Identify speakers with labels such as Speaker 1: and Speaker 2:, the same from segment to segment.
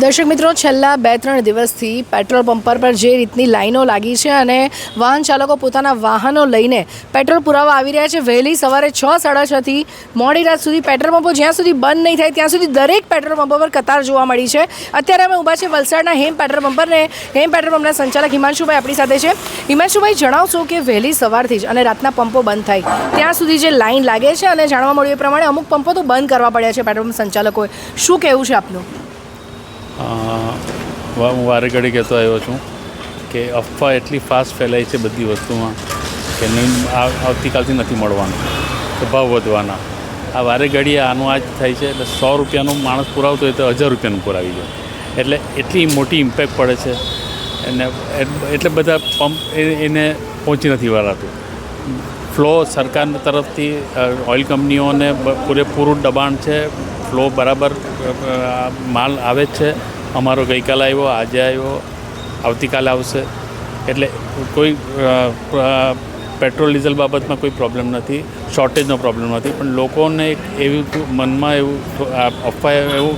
Speaker 1: દર્શક મિત્રો, છેલ્લા 2-3 દિવસથી પેટ્રોલ પંપ પર જે રીતની લાઈનો લાગી છે અને વાહન ચાલકો પોતાના વાહનો લઈને પેટ્રોલ પુરાવા આવી રહ્યા છે. વહેલી સવારે 6-6:30 થી મોડી રાત સુધી પેટ્રોલ પંપો જ્યાં સુધી બંધ નહીં થાય ત્યાં સુધી દરેક પેટ્રોલ પંપો પર કતાર જોવા મળી છે. અત્યારે અમે ઊભા છે વલસાડના હેમ પેટ્રોલ પંપ પર ને હેમ પેટ્રોલ પંપના સંચાલક હિમાંશુભાઈ આપણી સાથે છે. હિમાંશુભાઈ, જણાવશો કે વહેલી સવારથી જ અને રાતના પંપો બંધ થાય ત્યાં સુધી જે લાઈન લાગે છે અને જાણવા મળ્યું એ પ્રમાણે અમુક પંપો તો બંધ કરવા પડ્યા છે પેટ્રોલ પંપ સંચાલકોએ, શું કહેવું છે આપનું?
Speaker 2: હું વારે ઘડી કહેતો આવ્યો છું કે અફવા એટલી ફાસ્ટ ફેલાઈ છે બધી વસ્તુમાં કે આવતીકાલથી નથી મળવાનું કે ભાવ વધવાના. આ વારે ઘડીએ આનું આ જ થાય છે. એટલે 100 રૂપિયાનું માણસ પુરાવતો હોય તો 1000 રૂપિયાનું પુરાવી જાય. એટલે એટલી મોટી ઇમ્પેક્ટ પડે છે અને એટલે બધા પંપ એને પહોંચી નથી વળાતું. ફ્લો સરકાર તરફથી ઓઇલ કંપનીઓને પૂરેપૂરું દબાણ છે. ફ્લો બરાબર માલ આવે જ છે. અમારો ગઈકાલે આવ્યો, આજે આવ્યો, આવતીકાલે આવશે. એટલે કોઈ પેટ્રોલ ડીઝલ બાબતમાં કોઈ પ્રોબ્લેમ નથી, શોર્ટેજનો પ્રોબ્લેમ નથી. પણ લોકોને એક એવું મનમાં એવું અફવા એવું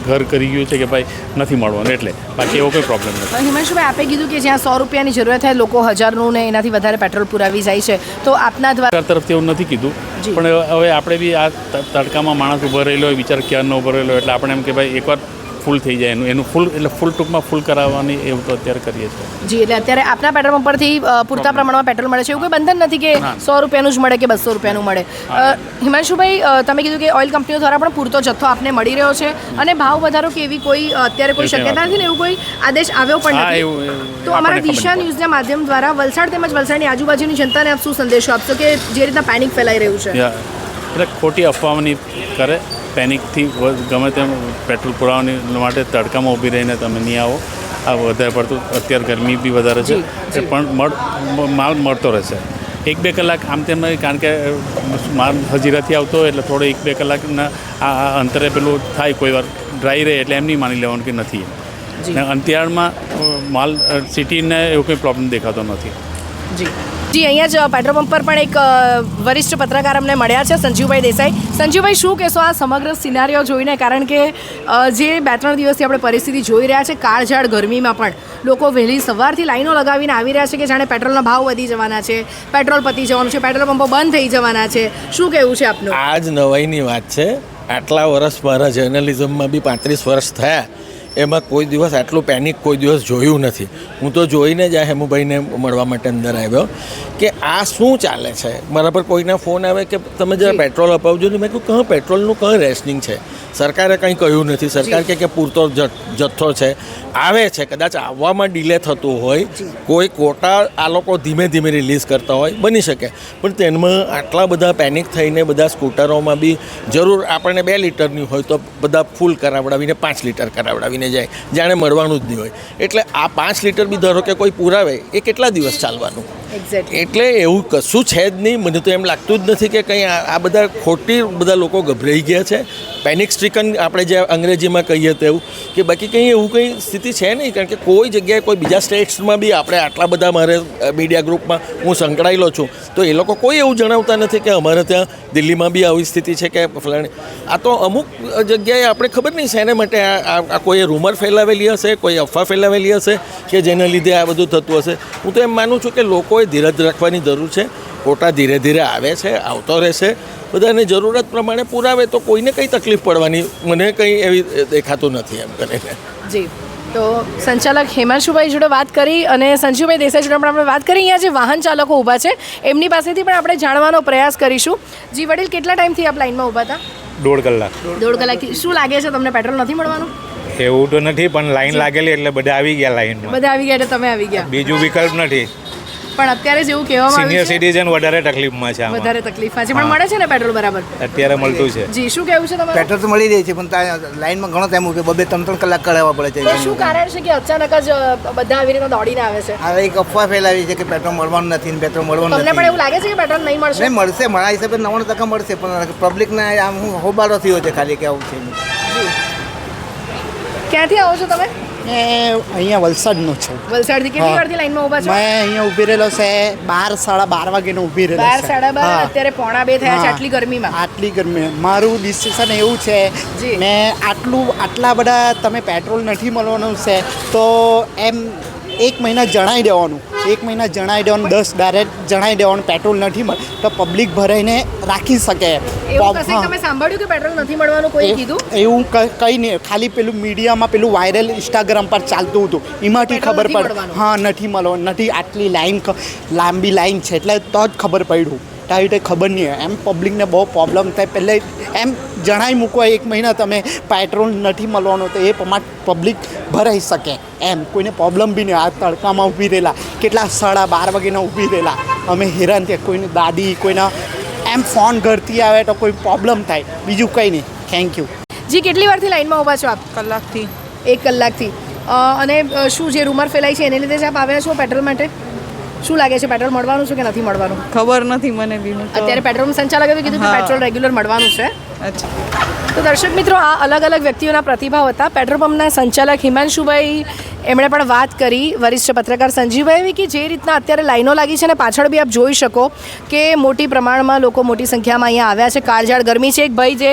Speaker 2: ઘર કરી ગયું છે કે ભાઈ નથી મળવાનું, એટલે બાકી એવો કોઈ પ્રોબ્લેમ નથી.
Speaker 1: હિમાંશુભાઈ, આપે કીધું કે જ્યાં 100 રૂપિયાની જરૂરિયાત થાય લોકો 1000નું ને એનાથી વધારે પેટ્રોલ પુરાવી જાય છે, તો આપના દ્વારા
Speaker 2: સરકાર તરફથી એવું નથી કીધું. પણ હવે આપણે બી આ તડકામાં માણસ ઊભો રહેલો હોય, વિચાર ક્યારનો ઊભો રહેલો, એટલે આપણે એમ કે ભાઈ એકવાર ફૂલ થઈ જાય એનું ફૂલ, એટલે ફૂલ ટૂંકમાં ફૂલ કરાવવાની એવું તો અત્યારે કરીએ છીએ.
Speaker 1: જી, એટલે અત્યારે આપના પેટ્રોલ પંપ પરથી પૂરતા પ્રમાણમાં પેટ્રોલ મળે છે, એવું કોઈ બંધન નથી કે 100 રૂપિયાનું જ મળે કે 200 રૂપિયાનું મળે. હિમાંશુભાઈ, તમે કીધું કે ઓઇલ કંપનીઓ દ્વારા પણ પૂરતો જથ્થો આપને મળી રહ્યો છે અને ભાવ વધારો કે એવી કોઈ અત્યારે કોઈ શક્યતા નથી ને એવું કોઈ આદેશ આવ્યો પણ નથી. તો અમારા દિશા ન્યૂઝના માધ્યમ દ્વારા વલસાડ તેમજ વલસાડની આજુબાજુની જનતાને આપ શું સંદેશો આપશો કે જે રીતના પેનિક ફેલાઈ રહ્યું છે?
Speaker 2: એટલે ખોટી અફવાઓની કરે, પેનિકથી ગમે તેમ પેટ્રોલ પુરાવાની માટે તડકામાં ઊભી રહીને તમે નહીં આવો. આ વધારે પડતું અત્યારે ગરમી બી વધારે છે, પણ માલ મળતો રહેશે. 1-2 કલાક આમ તેમ નહીં, કારણ કે માલ હજીરાથી આવતો હોય એટલે થોડો 1-2 કલાકના આ અંતરે પેલું થાય, કોઈ વાર ડ્રાય રહે એટલે એમ નહીં માની લેવાનું કે નથી. અંતિયાળમાં માલ સિટીને એવું કંઈ પ્રોબ્લેમ દેખાતો નથી.
Speaker 1: જી, અહીંયા જ પેટ્રોલ પંપ પર પણ એક વરિષ્ઠ પત્રકાર અમને મળ્યા છે, સંજીવભાઈ દેસાઈ. સંજીવભાઈ, શું કહેશો આ સમગ્ર સિનારીઓ જોઈને? કારણ કે જે 2-3 દિવસથી આપણે પરિસ્થિતિ જોઈ રહ્યા છે, કાળઝાળ ગરમીમાં પણ લોકો વહેલી સવારથી લાઈનો લગાવીને આવી રહ્યા છે કે જાણે પેટ્રોલના ભાવ વધી જવાના છે, પેટ્રોલ પતી જવાનું છે, પેટ્રોલ પંપો બંધ થઈ જવાના છે. શું કહેવું છે આપનું?
Speaker 3: આ જ નવાઈની વાત છે. આટલા વર્ષ મારા જર્નલિઝમમાં બી 35 વર્ષ થયા, એમાં કોઈ દિવસ આટલું પેનિક કોઈ દિવસ જોયું નથી. હું તો જોઈને જ આ હેમુભાઈને મળવા માટે અંદર આવ્યો કે આ શું ચાલે છે. મારા પર કોઈના ફોન આવે કે તમે જરા પેટ્રોલ અપાવજો ને. મેં કહ્યું કહં પેટ્રોલનું કંઈ રેશનિંગ છે? સરકારે કંઈ કહ્યું નથી. સરકાર કે પૂરતો જથ્થો છે, આવે છે. કદાચ આવવામાં ડિલે થતું હોય, કોઈ કોટા આ લોકો ધીમે ધીમે રિલીઝ કરતા હોય, બની શકે. પણ તેમાં આટલા બધા પેનિક થઈને બધા સ્કૂટરોમાં બી જરૂર આપણને 2 લીટરની હોય તો બધા ફૂલ કરાવડાવીને 5 લીટર કરાવડાવીને જાય, જાણે મળવાનું જ નહીં હોય. એટલે આ 5 લીટર બી ધારો કે કોઈ પુરાવે, એ કેટલા દિવસ ચાલવાનું? એટલે એવું કશું છે જ નહીં. મને તો એમ લાગતું જ નથી કે કંઈ આ બધા ખોટી બધા લોકો ગભરાઈ ગયા છે. પેનિક સ્ટ્રીકન આપણે જે અંગ્રેજીમાં કહીએ તેવું, કે બાકી કંઈ એવું કંઈ સ્થિતિ છે નહીં. કારણ કે કોઈ જગ્યાએ કોઈ બીજા સ્ટેટ્સમાં બી આપણે આટલા બધા મારે મીડિયા ગ્રુપમાં હું સંકળાયેલો છું, તો એ લોકો કોઈ એવું જણાવતા નથી કે અમારે ત્યાં દિલ્હીમાં બી આવી સ્થિતિ છે કે ફલાણી. આ તો અમુક જગ્યાએ આપણે ખબર નહીં શેને માટે આ કોઈ રૂમર ફેલાવેલી હશે, કોઈ અફવા ફેલાવેલી હશે કે જેના લીધે આ બધું થતું હશે. હું તો એમ માનું છું કે લોકોએ ધીરજ રાખવાની જરૂર છે. કોટા ધીરે ધીરે આવે છે, આવતો રહેશે. બધાને જરૂરત પ્રમાણે પુરાવે તો કોઈને કંઈ તકલીફ પડવાની મને કંઈ એવી દેખાતું નથી એમ કરીને.
Speaker 1: જી, તો સંચાલક હિમાંશુભાઈ જોડે વાત કરી અને સંજીવભાઈ દેસાઈ જોડે પણ આપણે વાત કરી. અહીંયા જે વાહન ચાલકો ઊભા છે એમની પાસેથી પણ આપણે જાણવાનો પ્રયાસ કરીશું. જી વડીલ, કેટલા ટાઈમથી આપ લાઈનમાં ઊભા હતા?
Speaker 4: 1.5 કલાક.
Speaker 1: 1.5 કલાકથી. શું લાગે છે તમને, પેટ્રોલ નથી મળવાનું?
Speaker 4: એવું તો નથી, પણ લાઈન લાગેલી એટલે બધા આવી ગયા લાઈનમાં.
Speaker 1: બધા આવી ગયા એટલે તમે આવી ગયા,
Speaker 4: બીજું વિકલ્પ નથી.
Speaker 1: પણ અત્યારે જેવું કહેવામાં આવ્યું
Speaker 4: સિનિયર સિટીઝન વધારે તકલીફમાં છે.
Speaker 1: વધારે તકલીફમાં છે, પણ મળે છે ને પેટ્રોલ બરાબર?
Speaker 4: અત્યારે મળતું છે.
Speaker 1: જી, શું કહેવું છે તમારું?
Speaker 5: પેટ્રોલ તો મળી રહી છે, પણ લાઈનમાં ઘણો ટાઈમ ઉભે 2-3 કલાક કરાવવા પડે છે.
Speaker 1: શું કારણ છે કે અચાનક જ બધા આવી રીતે દોડીને આવે છે?
Speaker 5: હવે એક અફવા ફેલાવી છે કે પેટ્રોલ મળવાનું નથી, પેટ્રોલ મળવાનું
Speaker 1: તમને પણ એવું લાગે છે કે પેટ્રોલ નહીં મળશે?
Speaker 5: નહીં, મળશે. મારા હિસાબે 99% મળશે, પણ પબ્લિકને આમ હોબાળો થયો છે ખાલી કે આવું છે.
Speaker 1: ક્યાંથી આવો છો તમે?
Speaker 6: અહીંયા વલસાડનો છું.
Speaker 1: વલસાડથી કેટલી
Speaker 6: હા.
Speaker 1: વારથી લાઈનમાં ઊભા છો?
Speaker 6: મેં અહીંયા ઊભી રહેલો છે 12:30 વાગ્યાનો ઊભી રહેલો
Speaker 1: બાર
Speaker 6: છે.
Speaker 1: સાડા બાર
Speaker 6: હા.
Speaker 1: અત્યારે પોણા બે થયા છે
Speaker 6: હા.
Speaker 1: આટલી ગરમીમાં.
Speaker 6: આટલી ગરમી મારું ડિસિઝન એવું છે
Speaker 1: જી.
Speaker 6: મેં આટલા બધા તમે પેટ્રોલ નથી મળવાનું છે તો એમ 1 મહિના જણાવી દેવાનું 10 ડાયરેક્ટ જણાવી દેવાનું પેટ્રોલ નથી મળે તો પબ્લિક ભરાઈને રાખી શકે.
Speaker 1: એવું કશે તમે સાંભળ્યું કે પેટ્રોલ નથી મળવાનું કોઈ કીધું?
Speaker 6: એવું કંઈ નહીં ખાલી પેલું મીડિયામાં પેલું વાયરલ ઇન્સ્ટાગ્રામ પર ચાલતું હતું એમાંથી
Speaker 1: પેટ્રોલ
Speaker 6: ખબર
Speaker 1: નથી
Speaker 6: પડી
Speaker 1: મળવાનું.
Speaker 6: હા નથી મળવાનું નથી આટલી લાંબી લાઈન છે એટલે તો જ ખબર પડ્યું તારી રીતે ખબર નહીં હોય. એમ પબ્લિકને બહુ પ્રોબ્લેમ થાય પહેલે એમ જણાવી મૂકો 1 મહિના તમે પેટ્રોલ નથી મળવાનું તો એ પ્રમાણે પબ્લિક ભરાઈ શકે એમ કોઈને પ્રોબ્લેમ બી નહીં. આ તડકામાં ઊભી રહેલા કેટલા 12:30 વાગ્યાના ઊભી રહેલા અમે હેરાન થયા કોઈને દાદી કોઈના એમ ફોન ઘરથી આવે તો કોઈ પ્રોબ્લેમ થાય બીજું કંઈ નહીં. Thank you.
Speaker 1: જી કેટલી વારથી લાઈનમાં ઊભા છો આપ?
Speaker 7: કલાકથી
Speaker 1: 1 કલાકથી. અને શું જે રૂમર ફેલાઈ છે એને લીધે જ આપ આવ્યા છો પેટ્રોલ માટે? શું લાગે છે પેટ્રોલ મળવાનું છે કે નથી મળવાનું?
Speaker 7: ખબર નથી મને બી. હું તો
Speaker 1: અત્યારે પેટ્રોલ સંચાલકે કીધું કે
Speaker 7: હા.
Speaker 1: પેટ્રોલ રેગ્યુલર મળવાનું છે.
Speaker 7: અચ્છા.
Speaker 1: તો દર્શક મિત્રો આ અલગ અલગ વ્યક્તિઓના પ્રતિભાવ હતા. પેટ્રોલ પંપના સંચાલક હિમાંશુભાઈ એમણે પણ વાત કરી, વરિષ્ઠ પત્રકાર સંજીવભાઈ કે જે રીતના અત્યારે લાઈનો લાગી છે ને પાછળ બી આપ જોઈ શકો કે મોટી પ્રમાણમાં લોકો મોટી સંખ્યામાં અહીંયા આવ્યા છે. કાળઝાળ ગરમી છે. એક ભાઈ જે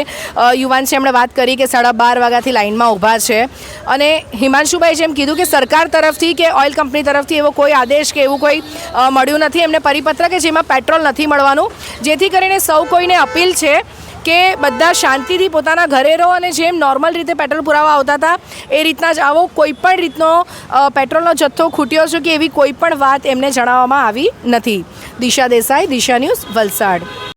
Speaker 1: યુવાન છે એમણે વાત કરી કે 12:30 વાગ્યાથી લાઈનમાં ઊભા છે અને હિમાંશુભાઈ જેમ કીધું કે સરકાર તરફથી કે ઓઇલ કંપની તરફથી એવો કોઈ આદેશ કે એવું કોઈ મળ્યું નથી એમને પરિપત્ર કે જેમાં પેટ્રોલ નથી મળવાનું, જેથી કરીને સૌ કોઈને અપીલ છે કે બધા શાંતિથી પોતાના ઘરે રહો અને જેમ નોર્મલ રીતે પેટ્રોલ પુરાવા આવતા હતા એ રીતના જ આવો. કોઈ પણ રીતનો પેટ્રોલનો જથ્થો ખૂટ્યો છે કે એવી કોઈ પણ વાત એમને જણાવવામાં આવી નથી. દિશા દેસાઈ, દિશા ન્યૂઝ, વલસાડ.